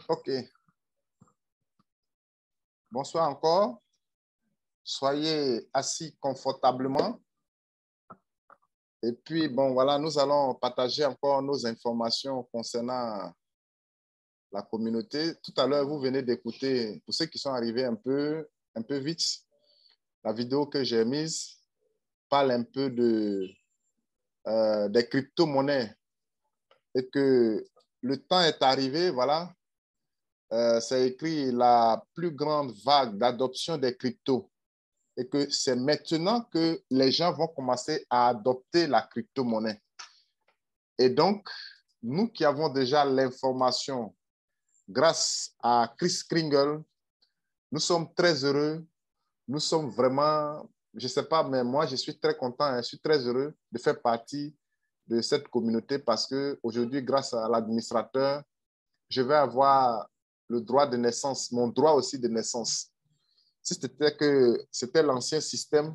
OK. Bonsoir encore. Soyez assis confortablement. Et puis, bon, voilà, nous allons partager encore nos informations concernant la communauté. Tout à l'heure, vous venez d'écouter, pour ceux qui sont arrivés un peu vite, la vidéo que j'ai mise parle un peu des crypto-monnaies et que le temps est arrivé, voilà. C'est écrit la plus grande vague d'adoption des cryptos et que c'est maintenant que les gens vont commencer à adopter la crypto-monnaie. Et donc, nous qui avons déjà l'information grâce à Chris Kringle, nous sommes très heureux. Nous sommes vraiment, je ne sais pas, mais moi, je suis très content, je suis très heureux de faire partie de cette communauté parce qu'aujourd'hui, grâce à l'administrateur, je vais avoir le droit de naissance, mon droit aussi de naissance. Si c'était l'ancien système,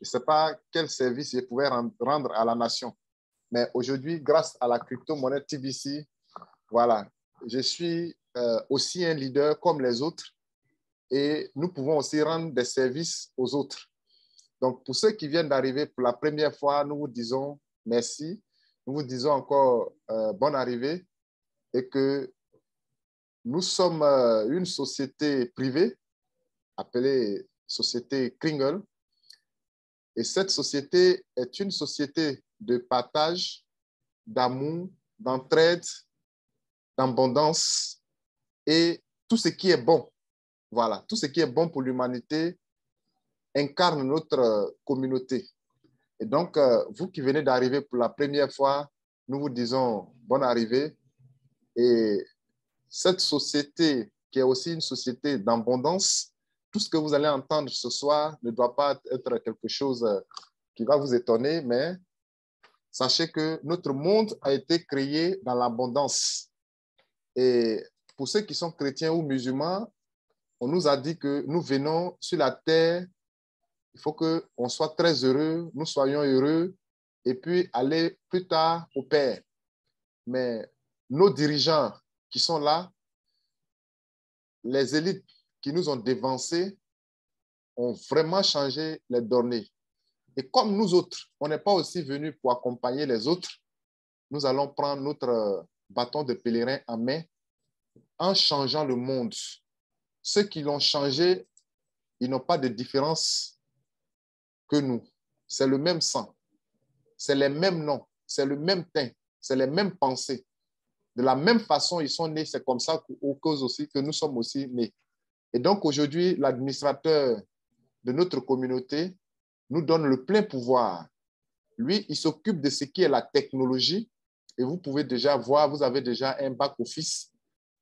je ne sais pas quel service je pouvais rendre à la nation. Mais aujourd'hui, grâce à la crypto-monnaie TBC, voilà, je suis aussi un leader comme les autres et nous pouvons aussi rendre des services aux autres. Donc, pour ceux qui viennent d'arriver pour la première fois, nous vous disons merci. Nous vous disons encore bonne arrivée et que nous sommes une société privée appelée Société Kringle. Et cette société est une société de partage, d'amour, d'entraide, d'abondance et tout ce qui est bon. Voilà, tout ce qui est bon pour l'humanité incarne notre communauté. Et donc, vous qui venez d'arriver pour la première fois, nous vous disons bonne arrivée. Et cette société, qui est aussi une société d'abondance, tout ce que vous allez entendre ce soir ne doit pas être quelque chose qui va vous étonner, mais sachez que notre monde a été créé dans l'abondance. Et pour ceux qui sont chrétiens ou musulmans, on nous a dit que nous venons sur la terre, il faut qu'on soit très heureux, nous soyons heureux, et puis aller plus tard au Père. Mais nos dirigeants qui sont là, les élites qui nous ont dévancés, ont vraiment changé les données. Et comme nous autres, on n'est pas aussi venus pour accompagner les autres, nous allons prendre notre bâton de pèlerin en main en changeant le monde. Ceux qui l'ont changé, ils n'ont pas de différence que nous. C'est le même sang, c'est les mêmes noms, c'est le même teint, c'est les mêmes pensées. De la même façon, ils sont nés, c'est comme ça aux causes aussi que nous sommes aussi nés. Et donc aujourd'hui, l'administrateur de notre communauté nous donne le plein pouvoir. Lui, il s'occupe de ce qui est la technologie. Et vous pouvez déjà voir, vous avez déjà un back-office.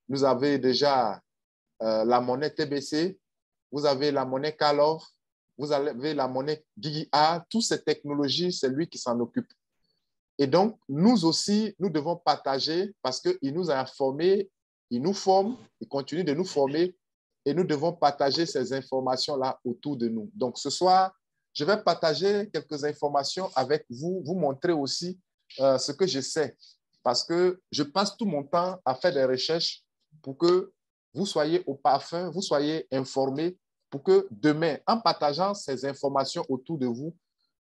Vous avez déjà la monnaie TBC, vous avez la monnaie Calor, vous avez la monnaie GIA. Toutes ces technologies, c'est lui qui s'en occupe. Et donc, nous aussi, nous devons partager parce qu'il nous a formés, il nous forme, il continue de nous former et nous devons partager ces informations-là autour de nous. Donc, ce soir, je vais partager quelques informations avec vous, vous montrer aussi ce que je sais parce que je passe tout mon temps à faire des recherches pour que vous soyez au parfum, vous soyez informés pour que demain, en partageant ces informations autour de vous,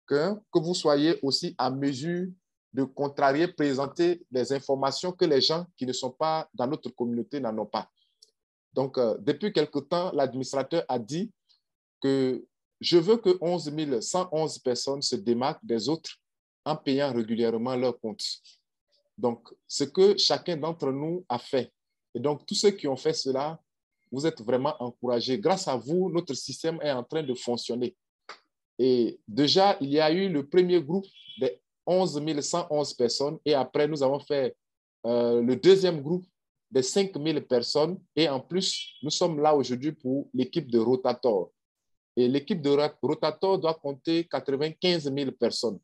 que vous soyez aussi à mesure de contrarier, présenter des informations que les gens qui ne sont pas dans notre communauté n'en ont pas. Donc, depuis quelque temps, l'administrateur a dit que je veux que 11 111 personnes se démarquent des autres en payant régulièrement leurs comptes. Donc, ce que chacun d'entre nous a fait. Et donc, tous ceux qui ont fait cela, vous êtes vraiment encouragés. Grâce à vous, notre système est en train de fonctionner. Et déjà, il y a eu le premier groupe de 11 111 personnes et après, nous avons fait le deuxième groupe de 5 000 personnes et en plus, nous sommes là aujourd'hui pour l'équipe de Rotator. Et l'équipe de Rotator doit compter 95 000 personnes.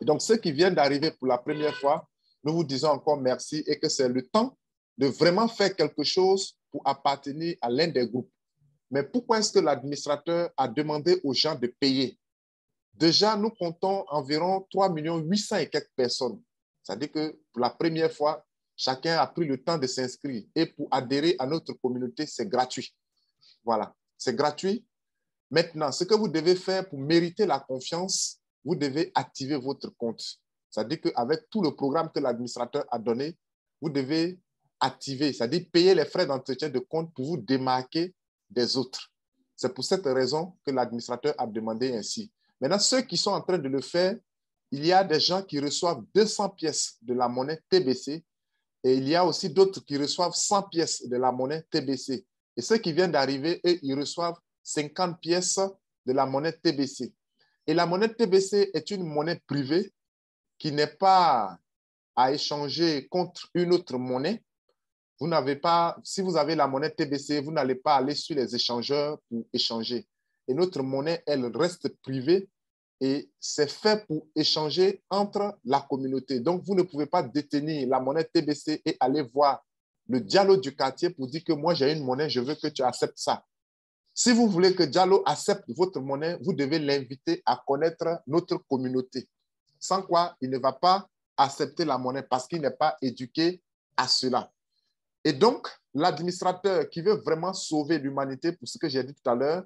Et donc, ceux qui viennent d'arriver pour la première fois, nous vous disons encore merci et que c'est le temps de vraiment faire quelque chose pour appartenir à l'un des groupes. Mais pourquoi est-ce que l'administrateur a demandé aux gens de payer? Déjà, nous comptons environ 3 800 000 et quelques personnes. C'est-à-dire que pour la première fois, chacun a pris le temps de s'inscrire. Et pour adhérer à notre communauté, c'est gratuit. Voilà, c'est gratuit. Maintenant, ce que vous devez faire pour mériter la confiance, vous devez activer votre compte. C'est-à-dire qu'avec tout le programme que l'administrateur a donné, vous devez activer, c'est-à-dire payer les frais d'entretien de compte pour vous démarquer des autres. C'est pour cette raison que l'administrateur a demandé ainsi. Maintenant, ceux qui sont en train de le faire, il y a des gens qui reçoivent 200 pièces de la monnaie TBC et il y a aussi d'autres qui reçoivent 100 pièces de la monnaie TBC. Et ceux qui viennent d'arriver, eux, ils reçoivent 50 pièces de la monnaie TBC. Et la monnaie TBC est une monnaie privée qui n'est pas à échanger contre une autre monnaie. Vous n'avez pas, si vous avez la monnaie TBC, vous n'allez pas aller sur les échangeurs pour échanger. Et notre monnaie, elle reste privée et c'est fait pour échanger entre la communauté. Donc, vous ne pouvez pas détenir la monnaie TBC et aller voir le Diallo du quartier pour dire que moi, j'ai une monnaie, je veux que tu acceptes ça. Si vous voulez que Diallo accepte votre monnaie, vous devez l'inviter à connaître notre communauté. Sans quoi, il ne va pas accepter la monnaie parce qu'il n'est pas éduqué à cela. Et donc, l'administrateur qui veut vraiment sauver l'humanité, pour ce que j'ai dit tout à l'heure,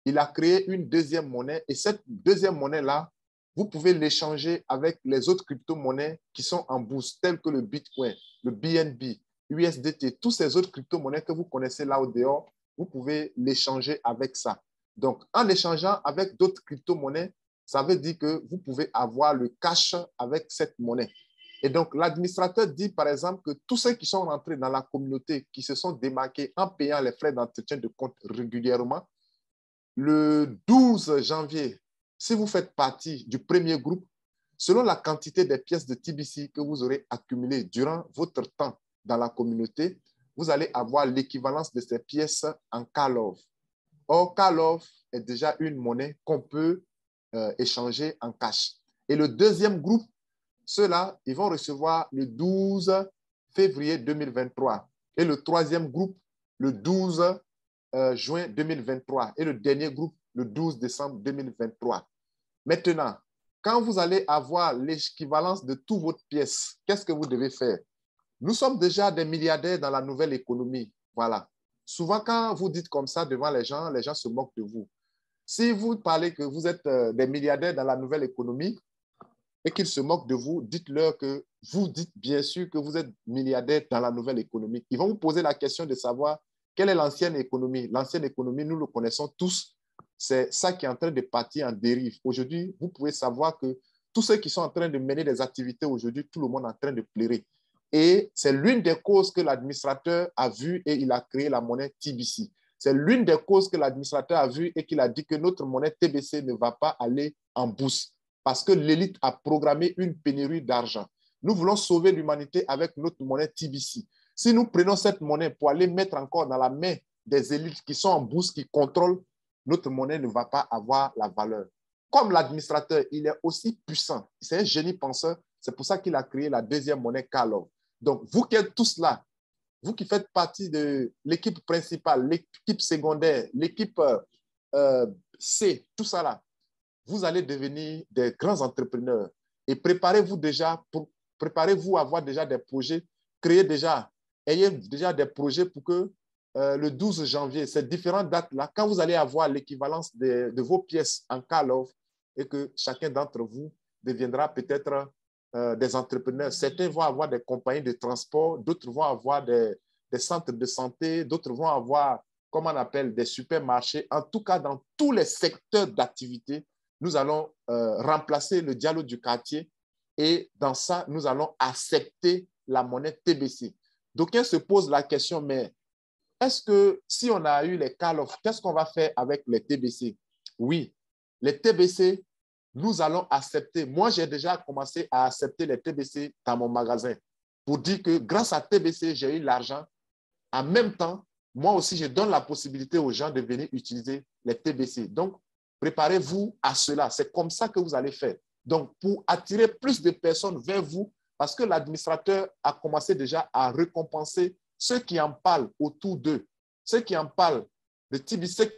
il a créé une deuxième monnaie. Et cette deuxième monnaie-là, vous pouvez l'échanger avec les autres crypto-monnaies qui sont en bourse, telles que le Bitcoin, le BNB, USDT, tous ces autres crypto-monnaies que vous connaissez là au dehors, vous pouvez l'échanger avec ça. Donc, en échangeant avec d'autres crypto-monnaies, ça veut dire que vous pouvez avoir le cash avec cette monnaie. Et donc, l'administrateur dit, par exemple, que tous ceux qui sont rentrés dans la communauté, qui se sont démarqués en payant les frais d'entretien de compte régulièrement, le 12 janvier, si vous faites partie du premier groupe, selon la quantité des pièces de TBC que vous aurez accumulées durant votre temps dans la communauté, vous allez avoir l'équivalence de ces pièces en Karlov. Or, Karlov est déjà une monnaie qu'on peut échanger en cash. Et le deuxième groupe, ceux-là, ils vont recevoir le 12 février 2023. Et le troisième groupe, le 12 juin 2023. Et le dernier groupe, le 12 décembre 2023. Maintenant, quand vous allez avoir l'équivalence de toutes vos pièces, qu'est-ce que vous devez faire? Nous sommes déjà des milliardaires dans la nouvelle économie. Voilà. Souvent, quand vous dites comme ça devant les gens se moquent de vous. Si vous parlez que vous êtes des milliardaires dans la nouvelle économie et qu'ils se moquent de vous, dites-leur que vous dites bien sûr que vous êtes milliardaire dans la nouvelle économie. Ils vont vous poser la question de savoir quelle est l'ancienne économie. L'ancienne économie, nous le connaissons tous. C'est ça qui est en train de partir en dérive. Aujourd'hui, vous pouvez savoir que tous ceux qui sont en train de mener des activités aujourd'hui, tout le monde est en train de pleurer. Et c'est l'une des causes que l'administrateur a vu et il a créé la monnaie TBC. C'est l'une des causes que l'administrateur a vu et qu'il a dit que notre monnaie TBC ne va pas aller en bourse parce que l'élite a programmé une pénurie d'argent. Nous voulons sauver l'humanité avec notre monnaie TBC. Si nous prenons cette monnaie pour aller mettre encore dans la main des élites qui sont en bourse, qui contrôlent, notre monnaie ne va pas avoir la valeur. Comme l'administrateur, il est aussi puissant. C'est un génie penseur. C'est pour ça qu'il a créé la deuxième monnaie Karlov. Donc, vous qui êtes tous là, vous qui faites partie de l'équipe principale, l'équipe secondaire, l'équipe C, tout ça là, vous allez devenir des grands entrepreneurs. Et préparez-vous à avoir déjà des projets, ayez déjà des projets pour que le 12 janvier, ces différentes dates-là, quand vous allez avoir l'équivalence de vos pièces en Karlov et que chacun d'entre vous deviendra peut-être des entrepreneurs. Certains vont avoir des compagnies de transport, d'autres vont avoir des centres de santé, d'autres vont avoir, comme on appelle, des supermarchés. En tout cas, dans tous les secteurs d'activité, nous allons remplacer le Diallo du quartier et dans ça, nous allons accepter la monnaie TBC. D'aucuns se posent la question, mais est-ce que si on a eu les Karlov, qu'est-ce qu'on va faire avec les TBC? Oui, les TBC, nous allons accepter. Moi, j'ai déjà commencé à accepter les TBC dans mon magasin pour dire que grâce à TBC, j'ai eu l'argent. En même temps, moi aussi, je donne la possibilité aux gens de venir utiliser les TBC. Donc, préparez-vous à cela. C'est comme ça que vous allez faire. Donc, pour attirer plus de personnes vers vous, parce que l'administrateur a commencé déjà à récompenser ceux qui en parlent autour d'eux, ceux qui en parlent de TBC,